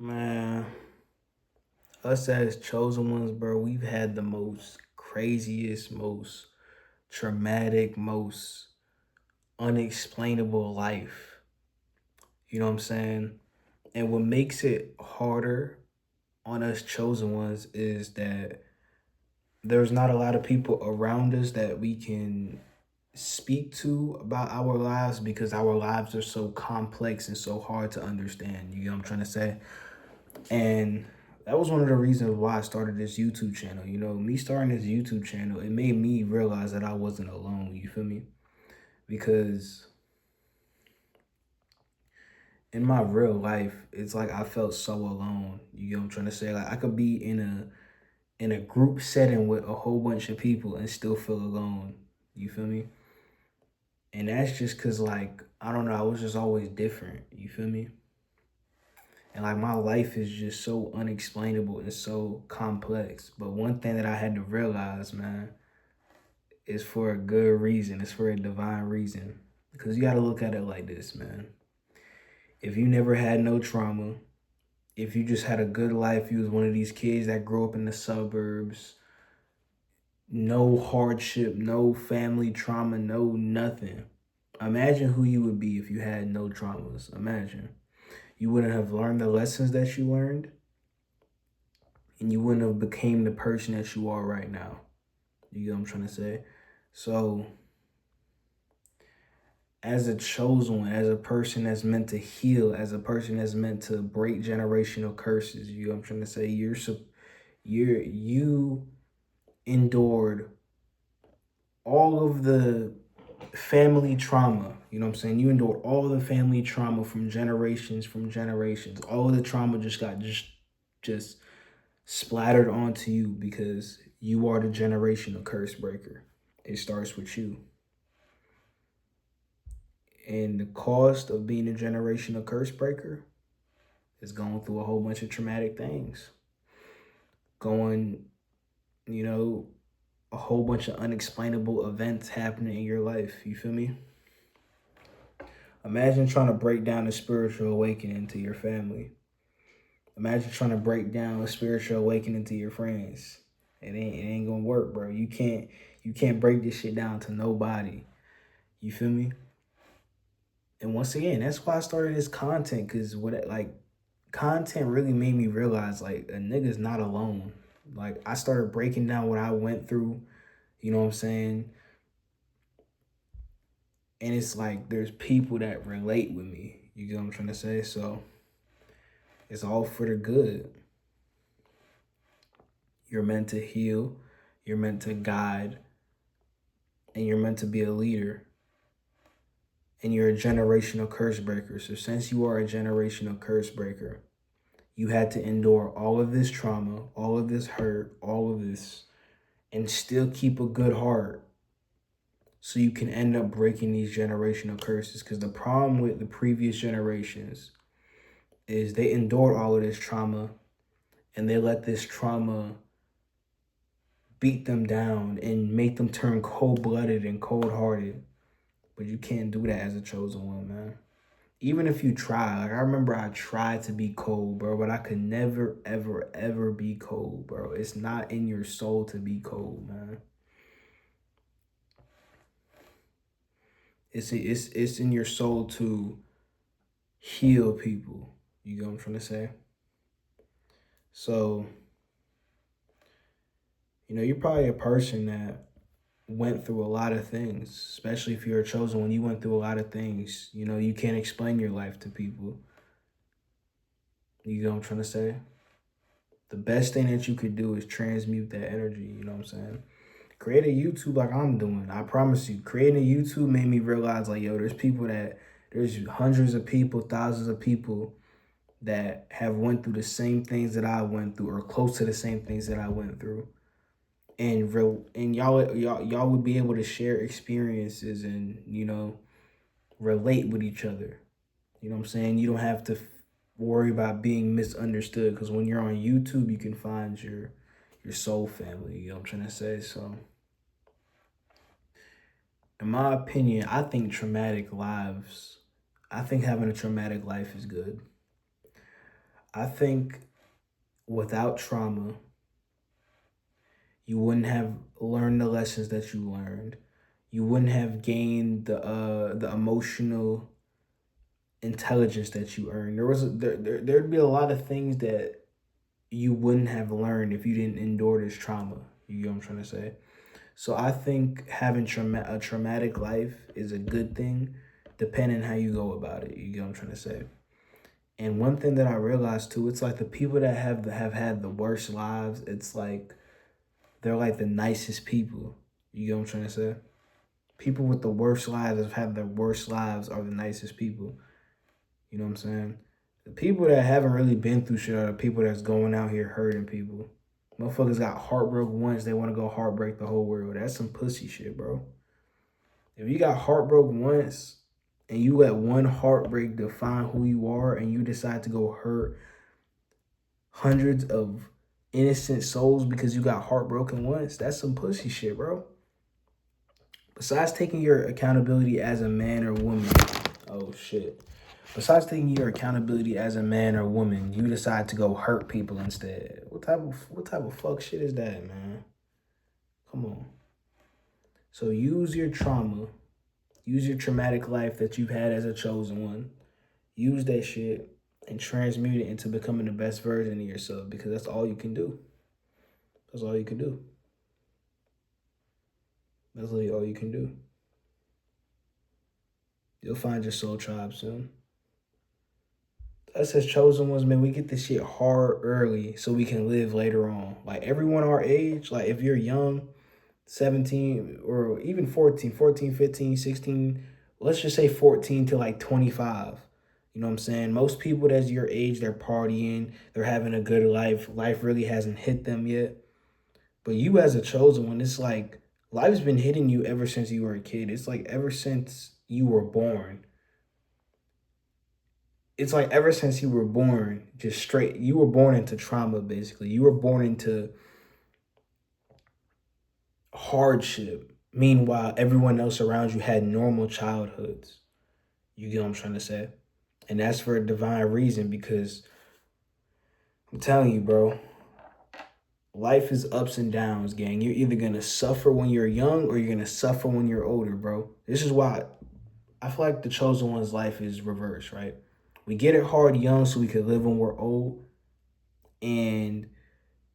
Man, us as chosen ones, bro, we've had the most craziest, most traumatic, most unexplainable life. You know what I'm saying? And what makes it harder on us chosen ones is that there's not a lot of people around us that we can speak to about our lives because our lives are so complex and so hard to understand. You know what I'm trying to say? And that was one of the reasons why I started this YouTube channel. You know, me starting this YouTube channel, it made me realize that I wasn't alone. You feel me? Because in my real life, it's like I felt so alone. You know what I'm trying to say? Like I could be in a group setting with a whole bunch of people and still feel alone. You feel me? And that's just cause like, I don't know, I was just always different. You feel me? And like my life is just so unexplainable and so complex. But one thing that I had to realize, man, is for a good reason. It's for a divine reason. Because you got to look at it like this, man. If you never had no trauma, if you just had a good life, you was one of these kids that grew up in the suburbs, no hardship, no family trauma, no nothing. Imagine who you would be if you had no traumas. Imagine. You wouldn't have learned the lessons that you learned, and you wouldn't have became the person that you are right now. You get what I'm trying to say? So as a chosen one, as a person that's meant to heal, as a person that's meant to break generational curses, you know what I'm trying to say? You endured all of the family trauma. You know what I'm saying? You endured all the family trauma from generations. All of the trauma just got just splattered onto you because you are the generational curse breaker. It starts with you. And the cost of being a generational curse breaker is going through a whole bunch of traumatic things. Going, you know, a whole bunch of unexplainable events happening in your life. You feel me? Imagine trying to break down a spiritual awakening to your family. Imagine trying to break down a spiritual awakening to your friends. It ain't gonna work, bro. You can't break this shit down to nobody. You feel me? And once again, that's why I started this content, cause what like content really made me realize like a nigga's not alone. Like I started breaking down what I went through, you know what I'm saying? And it's like there's people that relate with me. You get what I'm trying to say? So it's all for the good. You're meant to heal, you're meant to guide, and you're meant to be a leader. And you're a generational curse breaker. So since you are a generational curse breaker, you had to endure all of this trauma, all of this hurt, all of this, and still keep a good heart so you can end up breaking these generational curses. Because the problem with the previous generations is they endured all of this trauma and they let this trauma beat them down and make them turn cold-blooded and cold-hearted. But you can't do that as a chosen one, man. Even if you try, like I remember I tried to be cold, bro, but I could never, ever, ever be cold, bro. It's not in your soul to be cold, man. It's in your soul to heal people. You get what I'm trying to say? So, you know, you're probably a person that went through a lot of things, especially if you're a chosen one. You went through a lot of things. You know, you can't explain your life to people. You know what I'm trying to say? The best thing that you could do is transmute that energy. You know what I'm saying? Create a YouTube like I'm doing. I promise you, creating a YouTube made me realize like, yo, there's hundreds of people, thousands of people that have went through the same things that I went through or close to the same things that I went through. And y'all would be able to share experiences and, you know, relate with each other. You know what I'm saying? You don't have to worry about being misunderstood because when you're on YouTube, you can find your soul family. You know what I'm trying to say? So in my opinion, I think I think having a traumatic life is good. I think without trauma, you wouldn't have learned the lessons that you learned. You wouldn't have gained the emotional intelligence that you earned. There'd be a lot of things that you wouldn't have learned if you didn't endure this trauma. You get what I'm trying to say? So I think having a traumatic life is a good thing, depending how you go about it. You get what I'm trying to say? And one thing that I realized too, it's like the people that have had the worst lives, it's like they're like the nicest people. You get what I'm trying to say? People with the worst lives have had the worst lives are the nicest people. You know what I'm saying? The people that haven't really been through shit are the people that's going out here hurting people. Motherfuckers got heartbroken once, they want to go heartbreak the whole world. That's some pussy shit, bro. If you got heartbroken once and you let one heartbreak define who you are and you decide to go hurt hundreds of innocent souls because you got heartbroken once, that's some pussy shit, bro. Besides taking your accountability as a man or woman, oh shit. Besides taking your accountability as a man or woman, you decide to go hurt people instead. What type of fuck shit is that, man? Come on. So use your trauma, use your traumatic life that you've had as a chosen one. Use that shit and transmute it into becoming the best version of yourself because that's all you can do. That's all you can do. That's literally all you can do. You'll find your soul tribe soon. Us as chosen ones, man, we get this shit hard early so we can live later on. Like everyone our age, like if you're young, 17 or even 14, 15, 16, let's just say 14 to like 25. You know what I'm saying? Most people that's your age, they're partying, they're having a good life. Life really hasn't hit them yet. But you as a chosen one, it's like life's been hitting you ever since you were a kid. It's like ever since you were born. It's like ever since you were born, just straight, you were born into trauma, basically. You were born into hardship. Meanwhile, everyone else around you had normal childhoods. You get what I'm trying to say? And that's for a divine reason because I'm telling you, bro, life is ups and downs, gang. You're either going to suffer when you're young or you're going to suffer when you're older, bro. This is why I feel like the chosen one's life is reversed, right? We get it hard young so we can live when we're old. And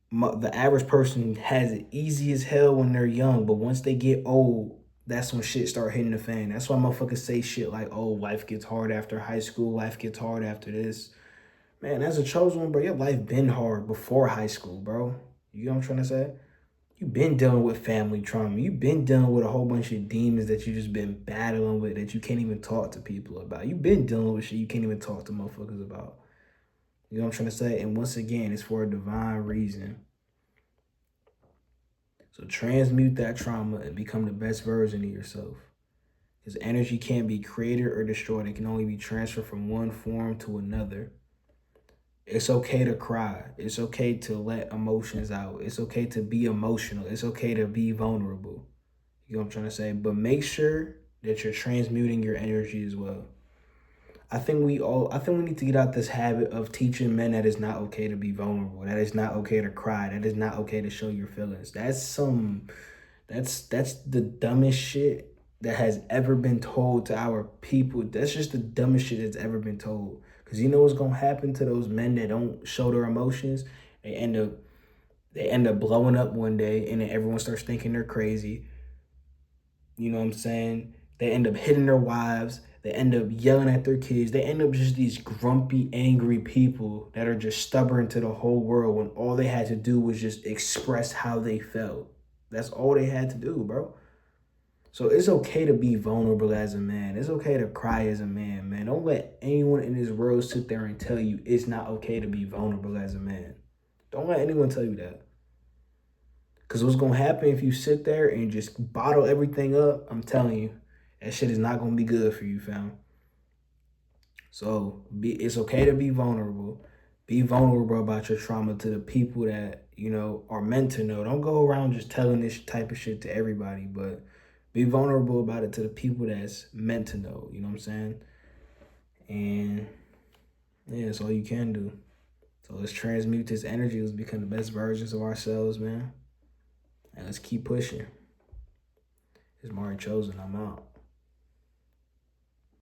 the average person has it easy as hell when they're young, but once they get old, that's when shit start hitting the fan. That's why motherfuckers say shit like, oh, life gets hard after high school, life gets hard after this. Man, as a chosen one, bro, your life been hard before high school, bro. You know what I'm trying to say? You've been dealing with family trauma. You've been dealing with a whole bunch of demons that you just been battling with that you can't even talk to people about. You've been dealing with shit you can't even talk to motherfuckers about. You know what I'm trying to say? And once again, it's for a divine reason. So transmute that trauma and become the best version of yourself. Because energy can't be created or destroyed. It can only be transferred from one form to another. It's okay to cry. It's okay to let emotions out. It's okay to be emotional. It's okay to be vulnerable. You know what I'm trying to say? But make sure that you're transmuting your energy as well. I think we need to get out this habit of teaching men that it's not okay to be vulnerable, that it's not okay to cry, that it's not okay to show your feelings. That's the dumbest shit that has ever been told to our people. That's just the dumbest shit that's ever been told. Cause you know what's gonna happen to those men that don't show their emotions? They end up blowing up one day and then everyone starts thinking they're crazy. You know what I'm saying? They end up hitting their wives. They end up yelling at their kids. They end up just these grumpy, angry people that are just stubborn to the whole world when all they had to do was just express how they felt. That's all they had to do, bro. So it's okay to be vulnerable as a man. It's okay to cry as a man, man. Don't let anyone in this world sit there and tell you it's not okay to be vulnerable as a man. Don't let anyone tell you that. Because what's going to happen if you sit there and just bottle everything up, I'm telling you, that shit is not going to be good for you, fam. So it's okay to be vulnerable. Be vulnerable about your trauma to the people that, you know, are meant to know. Don't go around just telling this type of shit to everybody, but be vulnerable about it to the people that's meant to know. You know what I'm saying? And yeah, that's all you can do. So let's transmute this energy. Let's become the best versions of ourselves, man. And let's keep pushing. It's Mari Chosen. I'm out.